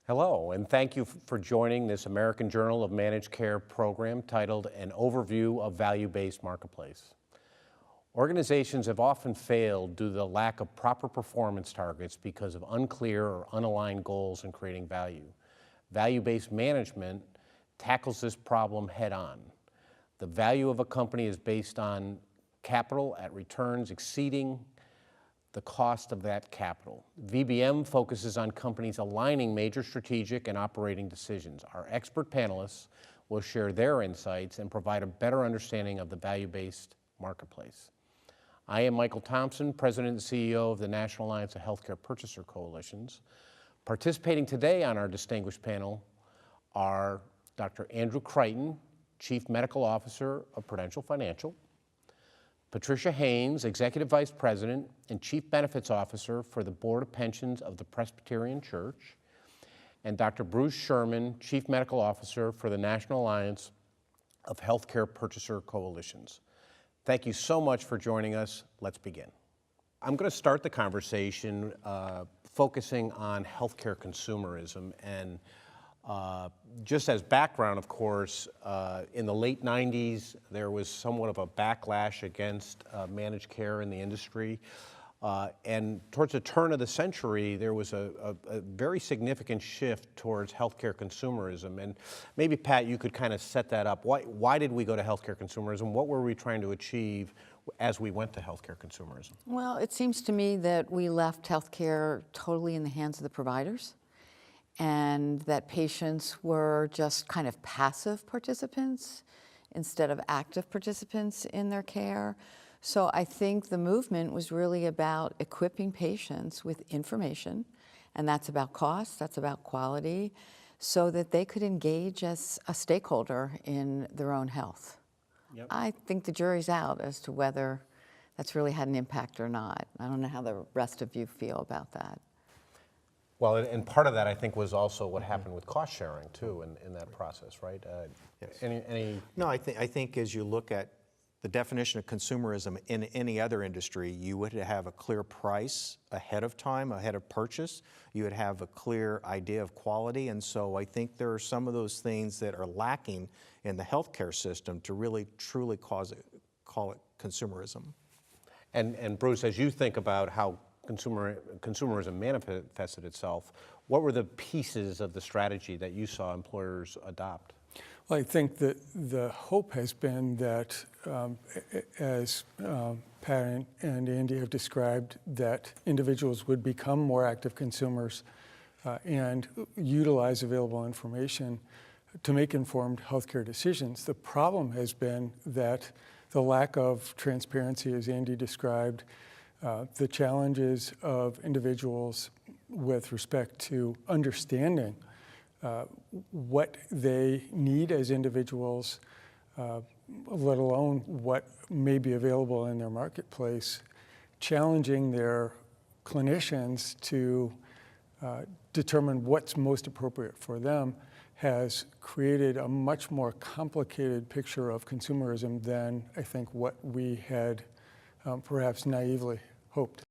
Hello, and thank you for joining this American Journal of Managed Care program titled An Overview of Value-Based Marketplace. Organizations have often failed due to the lack of proper performance targets because of unclear or unaligned goals in creating value. Value-based management tackles this problem head-on. The value of a company is based on capital at returns exceeding the cost of that capital. VBM focuses on companies aligning major strategic and operating decisions. Our expert panelists will share their insights and provide a better understanding of the value-based marketplace. I am Michael Thompson, President and CEO of the National Alliance of Healthcare Purchaser Coalitions. Participating today on our distinguished panel are Dr. Andrew Crichton, Chief Medical Officer of Prudential Financial, Patricia Haynes, Executive Vice President and Chief Benefits Officer for the Board of Pensions of the Presbyterian Church, and Dr. Bruce Sherman, Chief Medical Officer for the National Alliance of Healthcare Purchaser Coalitions. Thank you so much for joining us. Let's begin. I'm going to start the conversation focusing on healthcare consumerism. And just as background, of course, in the late 90s, there was somewhat of a backlash against managed care in the industry. And towards the turn of the century, there was a very significant shift towards healthcare consumerism. And maybe, Pat, you could kind of set that up. Why did we go to healthcare consumerism? What were we trying to achieve as we went to healthcare consumerism? Well, it seems to me that we left healthcare totally in the hands of the providers, and that patients were just kind of passive participants instead of active participants in their care. So I think the movement was really about equipping patients with information, and that's about cost, that's about quality, so that they could engage as a stakeholder in their own health. Yep. I think the jury's out as to whether that's really had an impact or not. I don't know how the rest of you feel about that. Well, and part of that, I think, was also what happened with cost sharing, too, in that process, right? Yes. No, I think as you look at the definition of consumerism in any other industry, you would have a clear price ahead of time, ahead of purchase. You would have a clear idea of quality. And so I think there are some of those things that are lacking in the healthcare system to really, truly call it consumerism. And Bruce, as you think about how consumerism manifested itself, what were the pieces of the strategy that you saw employers adopt? Well, I think that the hope has been that, as Pat and Andy have described, that individuals would become more active consumers and utilize available information to make informed healthcare decisions. The problem has been that the lack of transparency, as Andy described, the challenges of individuals with respect to understanding what they need as individuals, let alone what may be available in their marketplace, challenging their clinicians to determine what's most appropriate for them, has created a much more complicated picture of consumerism than I think what we had perhaps naively hoped.